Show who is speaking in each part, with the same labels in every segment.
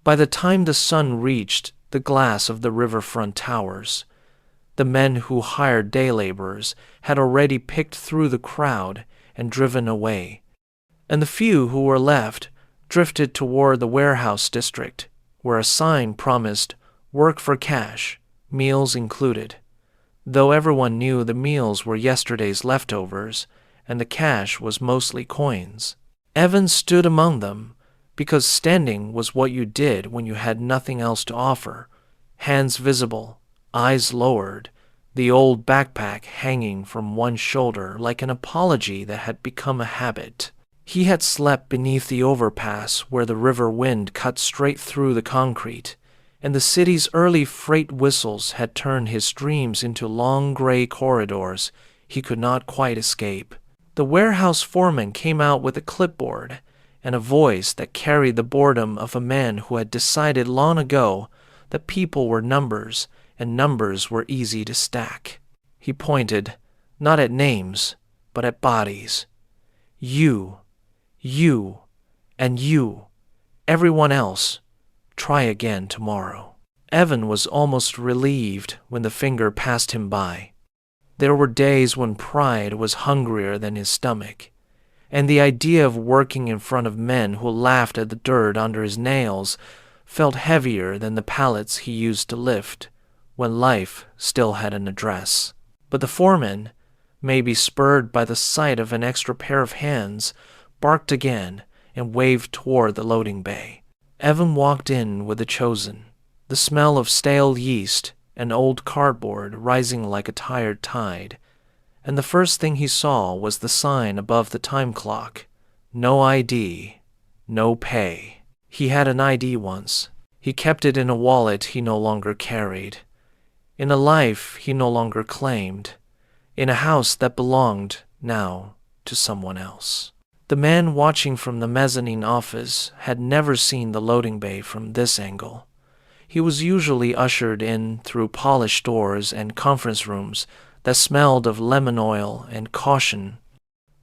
Speaker 1: By the time the sun reached the glass of the riverfront towers, the men who hired day laborers had already picked through the crowd and driven away, and the few who were left drifted toward the warehouse district, where a sign promised work for cash, meals included, though everyone knew the meals were yesterday's leftovers and the cash was mostly coins. Evan stood among them, because standing was what you did when you had nothing else to offer, hands visible, eyes lowered, the old backpack hanging from one shoulder like an apology that had become a habit. He had slept beneath the overpass where the river wind cut straight through the concrete, and the city's early freight whistles had turned his dreams into long gray corridors he could not quite escape. The warehouse foreman came out with a clipboard and a voice that carried the boredom of a man who had decided long ago that people were numbers and numbers were easy to stack. He pointed, not at names, but at bodies. You, and you, everyone else, try again tomorrow. Evan was almost relieved when the finger passed him by. There were days when pride was hungrier than his stomach, and the idea of working in front of men who laughed at the dirt under his nails felt heavier than the pallets he used to lift when life still had an address. But the foreman, maybe spurred by the sight of an extra pair of hands, barked again and waved toward the loading bay. Evan walked in with the chosen, the smell of stale yeast and old cardboard rising like a tired tide, and the first thing he saw was the sign above the time clock, no ID, no pay. He had an ID once. He kept it in a wallet he no longer carried, in a life he no longer claimed, in a house that belonged now to someone else. The man watching from the mezzanine office had never seen the loading bay from this angle. He was usually ushered in through polished doors and conference rooms that smelled of lemon oil and caution,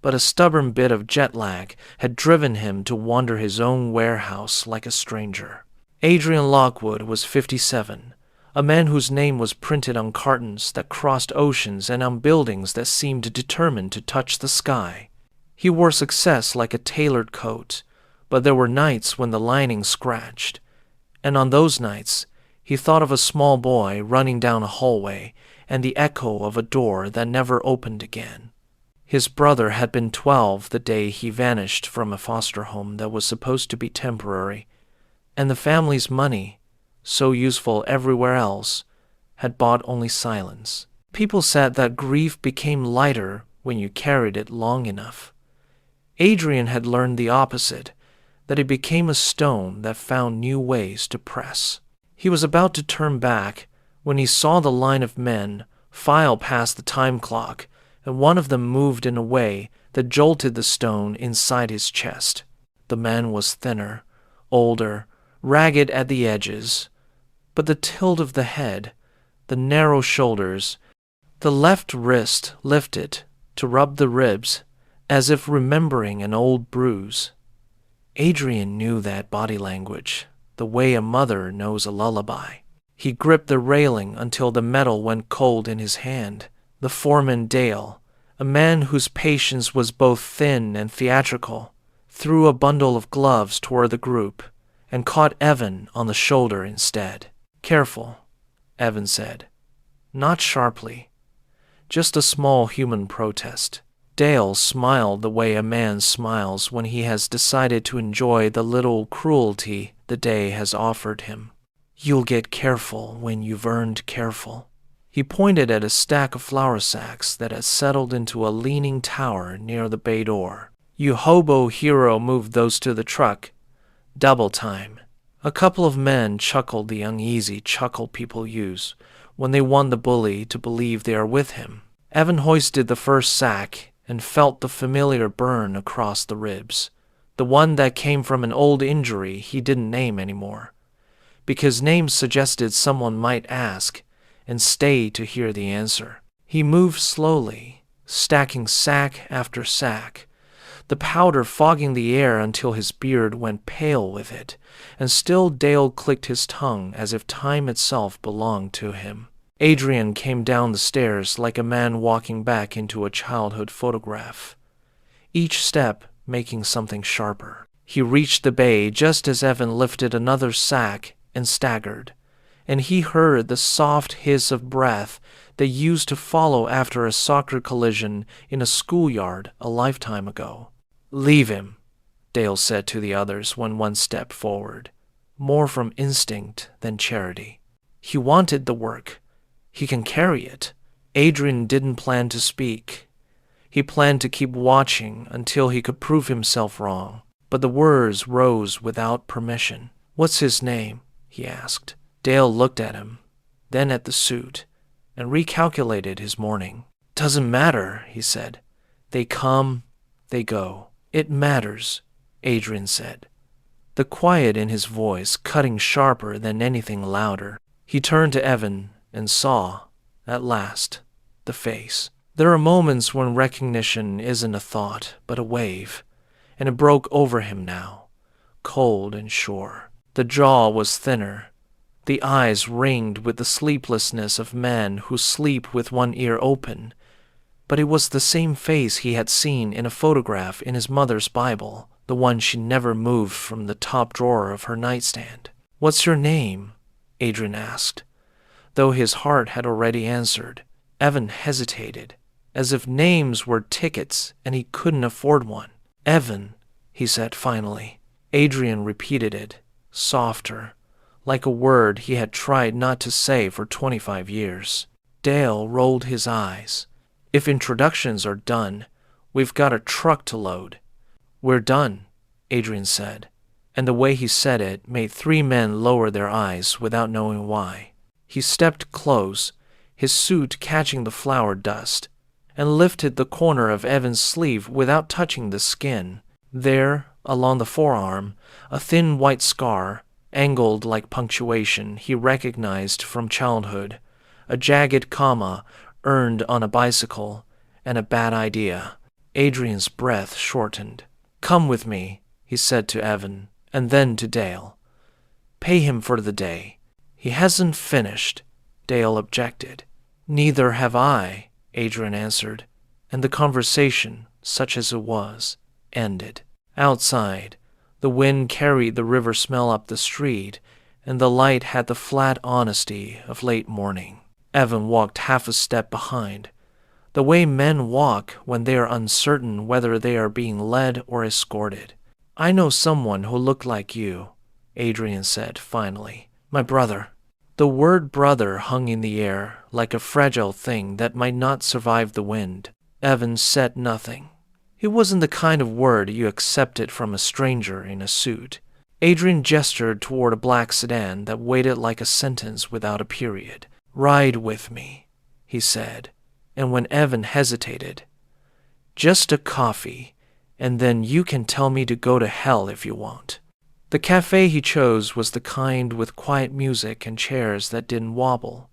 Speaker 1: but a stubborn bit of jet lag had driven him to wander his own warehouse like a stranger. Adrian Lockwood was 57, a man whose name was printed on cartons that crossed oceans and on buildings that seemed determined to touch the sky. He wore success like a tailored coat, but there were nights when the lining scratched, and on those nights he thought of a small boy running down a hallway and the echo of a door that never opened again. His brother had been 12 the day he vanished from a foster home that was supposed to be temporary, and the family's money, so useful everywhere else, had bought only silence. People said that grief became lighter when you carried it long enough. Adrian had learned the opposite, that it became a stone that found new ways to press. He was about to turn back when he saw the line of men file past the time clock, and one of them moved in a way that jolted the stone inside his chest. The man was thinner, older, ragged at the edges, but the tilt of the head, the narrow shoulders, the left wrist lifted to rub the ribs, as if remembering an old bruise. Adrian knew that body language, the way a mother knows a lullaby. He gripped the railing until the metal went cold in his hand. The foreman Dale, a man whose patience was both thin and theatrical, threw a bundle of gloves toward the group and caught Evan on the shoulder instead. "Careful," Evan said. Not sharply, just a small human protest. Dale smiled the way a man smiles when he has decided to enjoy the little cruelty the day has offered him. "You'll get careful when you've earned careful." He pointed at a stack of flour sacks that had settled into a leaning tower near the bay door. "You hobo hero moved those to the truck. Double time." A couple of men chuckled the uneasy chuckle people use when they want the bully to believe they are with him. Evan hoisted the first sack and felt the familiar burn across the ribs, the one that came from an old injury he didn't name anymore, because names suggested someone might ask and stay to hear the answer. He moved slowly, stacking sack after sack, the powder fogging the air until his beard went pale with it, and still Dale clicked his tongue as if time itself belonged to him. Adrian came down the stairs like a man walking back into a childhood photograph, each step making something sharper. He reached the bay just as Evan lifted another sack and staggered, and he heard the soft hiss of breath that used to follow after a soccer collision in a schoolyard a lifetime ago. "Leave him," Dale said to the others when one stepped forward, more from instinct than charity. "He wanted the work. He can carry it." Adrian didn't plan to speak. He planned to keep watching until he could prove himself wrong, but the words rose without permission. "What's his name?" he asked. Dale looked at him, then at the suit, and recalculated his morning. "Doesn't matter," he said. "They come, they go." "It matters," Adrian said, the quiet in his voice cutting sharper than anything louder. He turned to Evan and saw, at last, the face. There are moments when recognition isn't a thought, but a wave, and it broke over him now, cold and sure. The jaw was thinner, the eyes ringed with the sleeplessness of men who sleep with one ear open, but it was the same face he had seen in a photograph in his mother's Bible, the one she never moved from the top drawer of her nightstand. "What's your name?" Adrian asked, though his heart had already answered. Evan hesitated, as if names were tickets and he couldn't afford one. "Evan," he said finally. Adrian repeated it, softer, like a word he had tried not to say for 25 years. Dale rolled his eyes. "If introductions are done, we've got a truck to load." "We're done," Adrian said, and the way he said it made 3 men lower their eyes without knowing why. He stepped close, his suit catching the flour dust, and lifted the corner of Evan's sleeve without touching the skin. There, along the forearm, a thin white scar, angled like punctuation he recognized from childhood, a jagged comma earned on a bicycle, and a bad idea. Adrian's breath shortened. "Come with me," he said to Evan, and then to Dale. "Pay him for the day." "He hasn't finished," Dale objected. "Neither have I," Adrian answered, and the conversation, such as it was, ended. Outside, the wind carried the river smell up the street, and the light had the flat honesty of late morning. Evan walked half a step behind, the way men walk when they are uncertain whether they are being led or escorted. "I know someone who looked like you," Adrian said finally. "My brother." The word brother hung in the air like a fragile thing that might not survive the wind. Evan said nothing. It wasn't the kind of word you accepted from a stranger in a suit. Adrian gestured toward a black sedan that waited like a sentence without a period. "Ride with me," he said, and when Evan hesitated, "Just a coffee, and then you can tell me to go to hell if you want." The cafe he chose was the kind with quiet music and chairs that didn't wobble,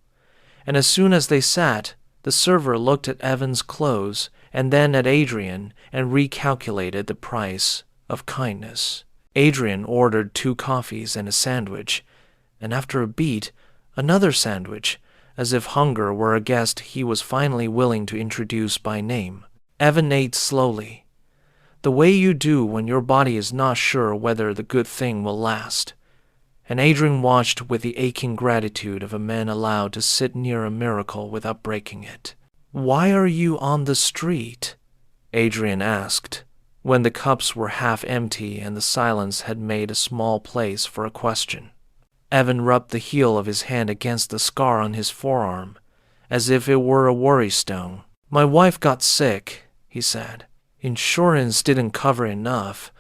Speaker 1: and as soon as they sat, the server looked at Evan's clothes and then at Adrian and recalculated the price of kindness. Adrian ordered 2 coffees and a sandwich, and after a beat, another sandwich, as if hunger were a guest he was finally willing to introduce by name. Evan ate slowly, the way you do when your body is not sure whether the good thing will last, and Adrian watched with the aching gratitude of a man allowed to sit near a miracle without breaking it. "Why are you on the street?" Adrian asked, when the cups were half empty and the silence had made a small place for a question. Evan rubbed the heel of his hand against the scar on his forearm, as if it were a worry stone. "My wife got sick," he said. "Insurance didn't cover enough,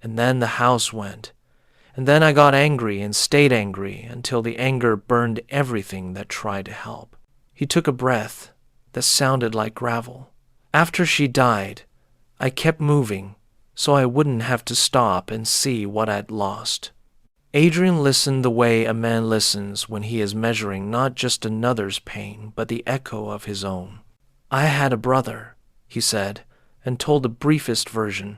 Speaker 1: and then the house went. And then I got angry and stayed angry until the anger burned everything that tried to help." He took a breath that sounded like gravel. "After she died, I kept moving so I wouldn't have to stop and see what I'd lost." Adrian listened the way a man listens when he is measuring not just another's pain, but the echo of his own. "I had a brother," he said, and told the briefest version,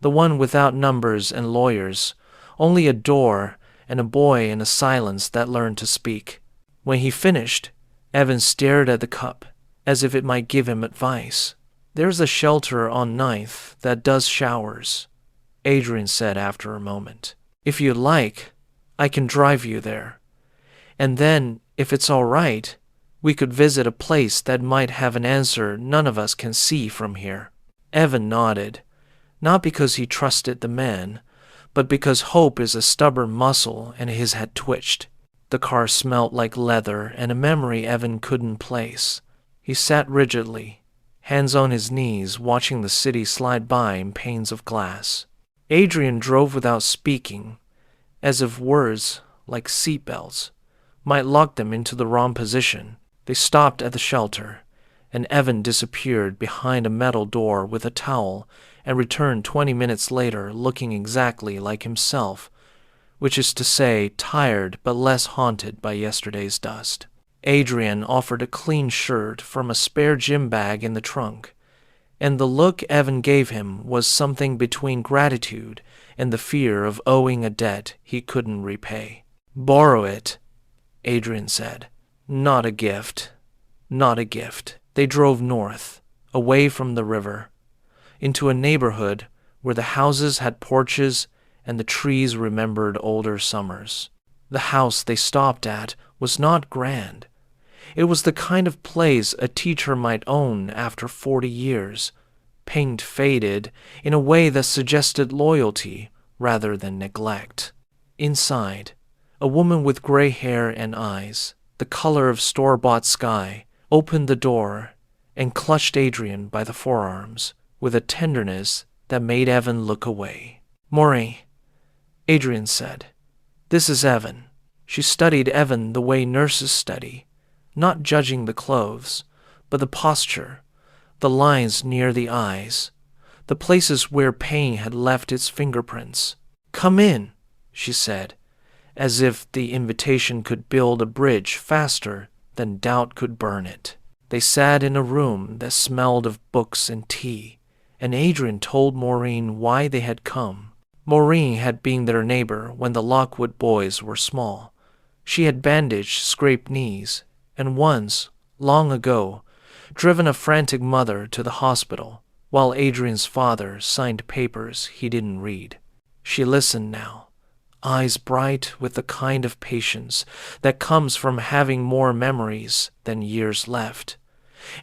Speaker 1: The one without numbers and lawyers, only a door and a boy in a silence that learned to speak. When he finished, Evan stared at the cup, as if it might give him advice. "There's a shelter on Ninth that does showers," Adrian said after a moment. "If you like, I can drive you there. And then, if it's all right, we could visit a place that might have an answer none of us can see from here." Evan nodded, not because he trusted the man, but because hope is a stubborn muscle and his had twitched. The car smelt like leather and a memory Evan couldn't place. He sat rigidly, hands on his knees, watching the city slide by in panes of glass. Adrian drove without speaking, as if words, like seatbelts, might lock them into the wrong position. They stopped at the shelter, and Evan disappeared behind a metal door with a towel and returned 20 minutes later looking exactly like himself, which is to say tired but less haunted by yesterday's dust. Adrian offered a clean shirt from a spare gym bag in the trunk, and the look Evan gave him was something between gratitude and the fear of owing a debt he couldn't repay. "Borrow it," Adrian said. "Not a gift. Not a gift." They drove north, away from the river, into a neighborhood where the houses had porches and the trees remembered older summers. The house they stopped at was not grand. It was the kind of place a teacher might own after 40 years, paint faded in a way that suggested loyalty rather than neglect. Inside, a woman with gray hair and eyes, the color of store-bought sky, opened the door and clutched Adrian by the forearms with a tenderness that made Evan look away. "Maureen," Adrian said, "this is Evan." She studied Evan the way nurses study, not judging the clothes, but the posture, the lines near the eyes, the places where pain had left its fingerprints. "Come in," she said, as if the invitation could build a bridge faster than doubt could burn it. They sat in a room that smelled of books and tea, and Adrian told Maureen why they had come. Maureen had been their neighbor when the Lockwood boys were small. She had bandaged scraped knees, and once, long ago, driven a frantic mother to the hospital, while Adrian's father signed papers he didn't read. She listened now, eyes bright with the kind of patience that comes from having more memories than years left.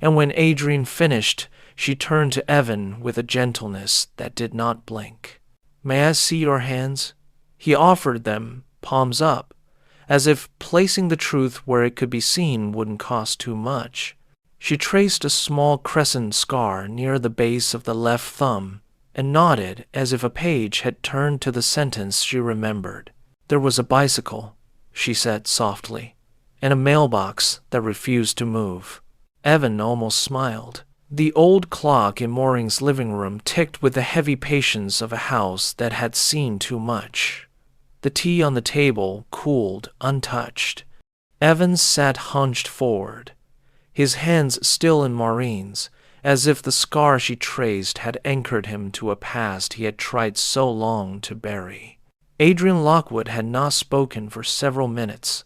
Speaker 1: And when Adrian finished, she turned to Evan with a gentleness that did not blink. "May I see your hands?" He offered them, palms up, as if placing the truth where it could be seen wouldn't cost too much. She traced a small crescent scar near the base of the left thumb and nodded as if a page had turned to the sentence she remembered. "There was a bicycle," she said softly, "and a mailbox that refused to move." Evan almost smiled. The old clock in Maureen's living room ticked with the heavy patience of a house that had seen too much. The tea on the table cooled untouched. Evan sat hunched forward, his hands still in Maureen's, as if the scar she traced had anchored him to a past he had tried so long to bury. Adrian Lockwood had not spoken for several minutes.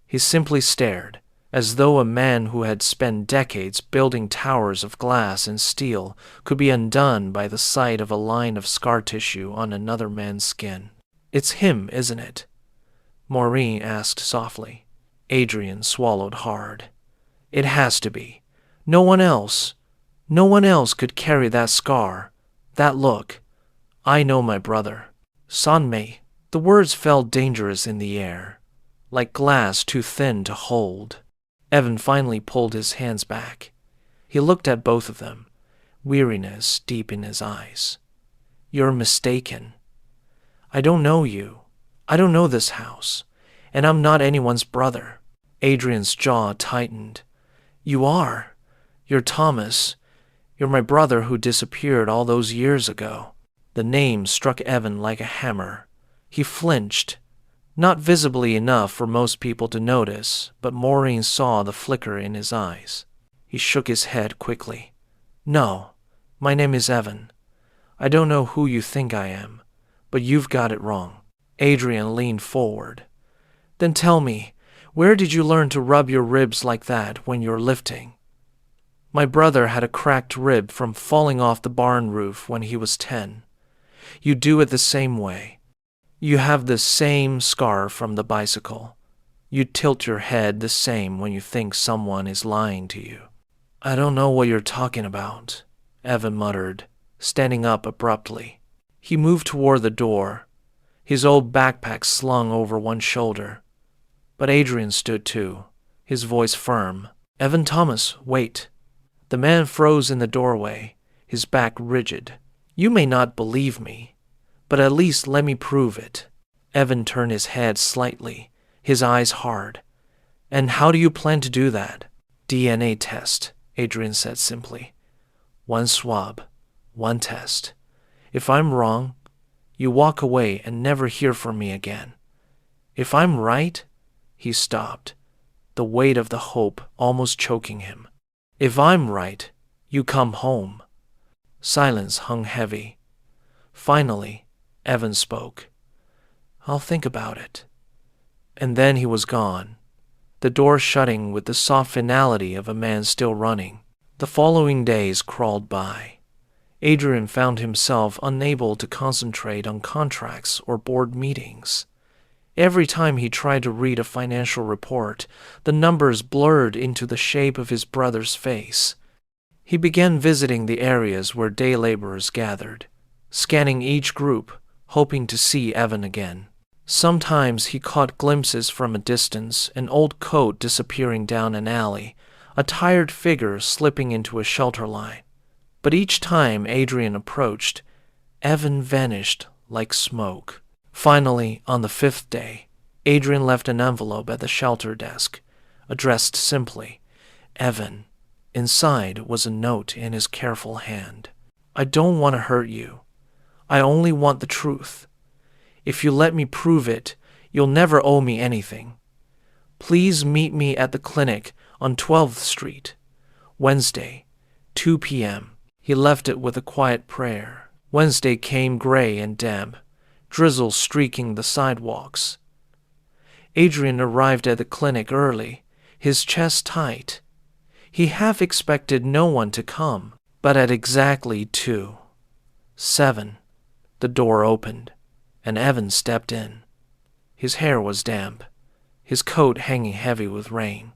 Speaker 1: He simply stared, as though a man who had spent decades building towers of glass and steel could be undone by the sight of a line of scar tissue on another man's skin. "It's him, isn't it?" Maureen asked softly. Adrian swallowed hard. "It has to be. No one else could carry that scar, that look. I know my brother." "Sanmei." The words felt dangerous in the air, like glass too thin to hold. Evan finally pulled his hands back. He looked at both of them, weariness deep in his eyes. "You're mistaken. I don't know you. I don't know this house, and I'm not anyone's brother." Adrian's jaw tightened. "You are. You're Thomas. You're my brother who disappeared all those years ago." The name struck Evan like a hammer. He flinched, not visibly enough for most people to notice, but Maureen saw the flicker in his eyes. He shook his head quickly. "No, my name is Evan. I don't know who you think I am, but you've got it wrong." Adrian leaned forward. "Then tell me, where did you learn to rub your ribs like that when you're lifting?" "My brother had a cracked rib from falling off the barn roof when he was 10. You do it the same way. You have the same scar from the bicycle. You tilt your head the same when you think someone is lying to you." "I don't know what you're talking about," Evan muttered, standing up abruptly. He moved toward the door, his old backpack slung over one shoulder. But Adrian stood too, his voice firm. "Evan Thomas, wait." The man froze in the doorway, his back rigid. "You may not believe me, but at least let me prove it." Evan turned his head slightly, his eyes hard. "And how do you plan to do that?" "DNA test," Adrian said simply. "One swab, one test. If I'm wrong, you walk away and never hear from me again. If I'm right," he stopped, the weight of the hope almost choking him. "If I'm right, you come home." Silence hung heavy. Finally, Evan spoke. "I'll think about it." And then he was gone, the door shutting with the soft finality of a man still running. The following days crawled by. Adrian found himself unable to concentrate on contracts or board meetings. Every time he tried to read a financial report, the numbers blurred into the shape of his brother's face. He began visiting the areas where day laborers gathered, scanning each group, hoping to see Evan again. Sometimes he caught glimpses from a distance, an old coat disappearing down an alley, a tired figure slipping into a shelter line. But each time Adrian approached, Evan vanished like smoke. Finally, on the 5th day, Adrian left an envelope at the shelter desk, addressed simply, "Evan." Inside was a note in his careful hand. "I don't want to hurt you. I only want the truth. If you let me prove it, you'll never owe me anything. Please meet me at the clinic on 12th Street, Wednesday, 2 p.m. He left it with a quiet prayer. Wednesday came gray and damp, drizzle streaking the sidewalks. Adrian arrived at the clinic early, his chest tight. He half expected no one to come, but at exactly 2:07, the door opened, and Evan stepped in. His hair was damp, his coat hanging heavy with rain.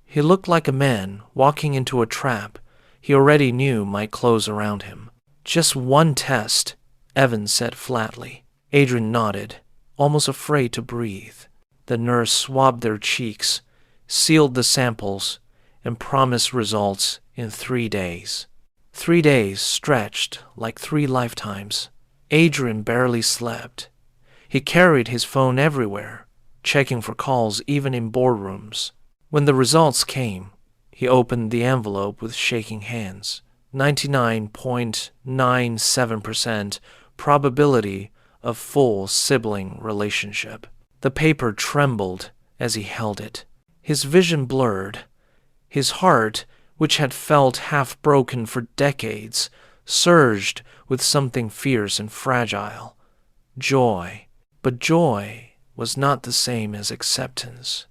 Speaker 1: He looked like a man walking into a trap he already knew might close around him. "Just one test," Evan said flatly. Adrian nodded, almost afraid to breathe. The nurse swabbed their cheeks, sealed the samples, and promised results in 3 days. 3 days stretched like 3 lifetimes. Adrian barely slept. He carried his phone everywhere, checking for calls even in boardrooms. When the results came, he opened the envelope with shaking hands. 99.97% probability of full sibling relationship. The paper trembled as he held it. His vision blurred. His heart, which had felt half broken for decades, surged with something fierce and fragile. Joy. But joy was not the same as acceptance.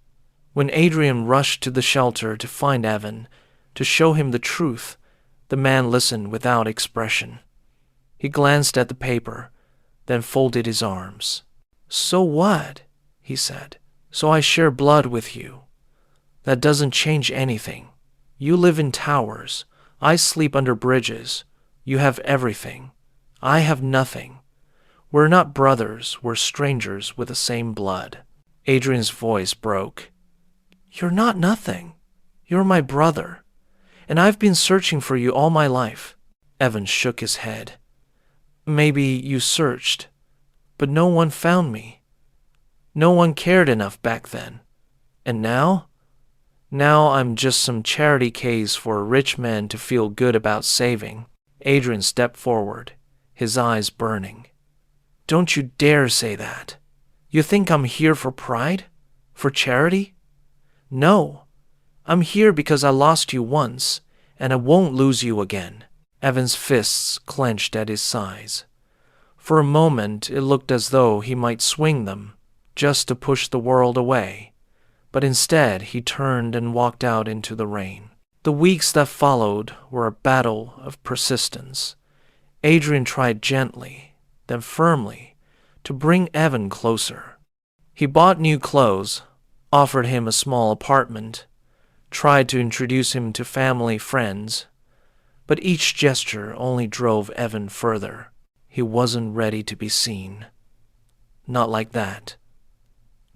Speaker 1: When Adrian rushed to the shelter to find Evan, to show him the truth, the man listened without expression. He glanced at the paper, then folded his arms. "So what?" he said. "So I share blood with you. That doesn't change anything. You live in towers. I sleep under bridges. You have everything. I have nothing. We're not brothers, we're strangers with the same blood." Adrian's voice broke. "You're not nothing. You're my brother. And I've been searching for you all my life." Evan shook his head. "Maybe you searched, but no one found me. No one cared enough back then. And now? Now I'm just some charity case for a rich man to feel good about saving." Adrian stepped forward, his eyes burning. "Don't you dare say that. You think I'm here for pride? For charity? No. I'm here because I lost you once, and I won't lose you again." Evan's fists clenched at his sides. For a moment it looked as though he might swing them, just to push the world away, but instead he turned and walked out into the rain. The weeks that followed were a battle of persistence. Adrian tried gently, then firmly, to bring Evan closer. He bought new clothes, offered him a small apartment, tried to introduce him to family friends, but each gesture only drove Evan further. He wasn't ready to be seen. Not like that.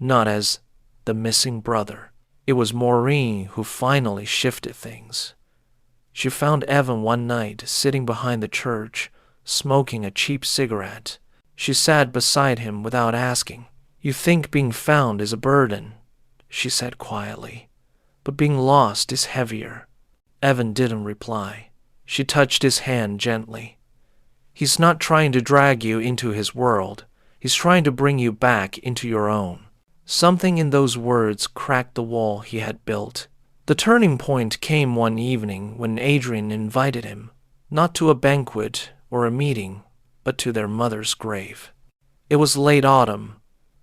Speaker 1: Not as the missing brother. It was Maureen who finally shifted things. She found Evan one night sitting behind the church, smoking a cheap cigarette. She sat beside him without asking. "You think being found is a burden," she said quietly, "but being lost is heavier." Evan didn't reply. She touched his hand gently. "He's not trying to drag you into his world. He's trying to bring you back into your own." Something in those words cracked the wall he had built. The turning point came one evening when Adrian invited him, not to a banquet or a meeting, but to their mother's grave. It was late autumn.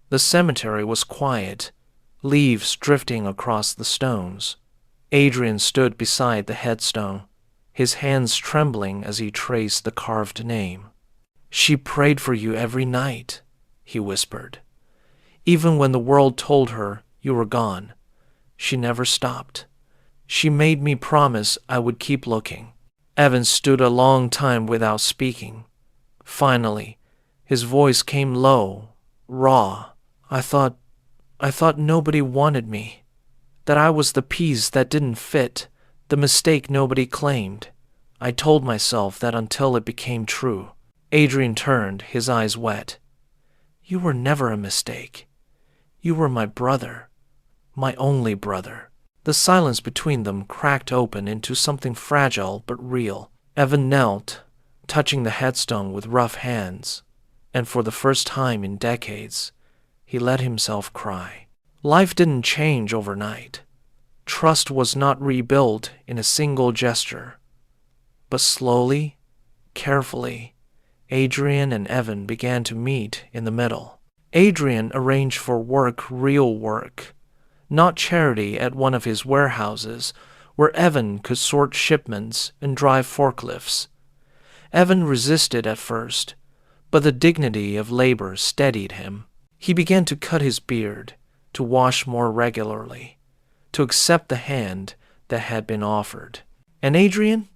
Speaker 1: The cemetery was quiet, leaves drifting across the stones. Adrian stood beside the headstone, his hands trembling as he traced the carved name. "She prayed for you every night," he whispered. "Even when the world told her you were gone, she never stopped. She made me promise I would keep looking." Evan stood a long time without speaking. Finally, his voice came low, raw. I thought nobody wanted me, that I was the piece that didn't fit, the mistake nobody claimed. I told myself that until it became true." Adrian turned, his eyes wet. "You were never a mistake. You were my brother, my only brother." The silence between them cracked open into something fragile but real. Evan knelt, touching the headstone with rough hands, and for the first time in decades, he let himself cry. Life didn't change overnight. Trust was not rebuilt in a single gesture. But slowly, carefully, Adrian and Evan began to meet in the middle. Adrian arranged for work, real work, not charity, at one of his warehouses, where Evan could sort shipments and drive forklifts. Evan resisted at first, but the dignity of labor steadied him. He began to cut his beard, to wash more regularly, to accept the hand that had been offered. And Adrian?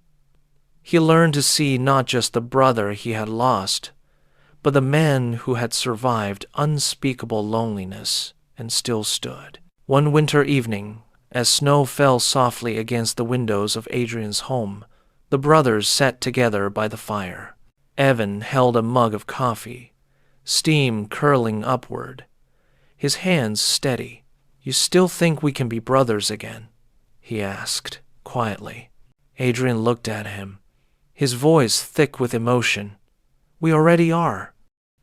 Speaker 1: He learned to see not just the brother he had lost, but the man who had survived unspeakable loneliness and still stood. One winter evening, as snow fell softly against the windows of Adrian's home, the brothers sat together by the fire. Evan held a mug of coffee, steam curling upward, his hands steady. "You still think we can be brothers again?" he asked, quietly. Adrian looked at him, his voice thick with emotion. "We already are."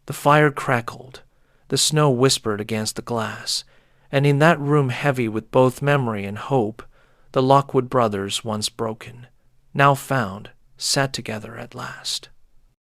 Speaker 1: The fire crackled, the snow whispered against the glass, and in that room heavy with both memory and hope, the Lockwood brothers, once broken, now found, sat together at last.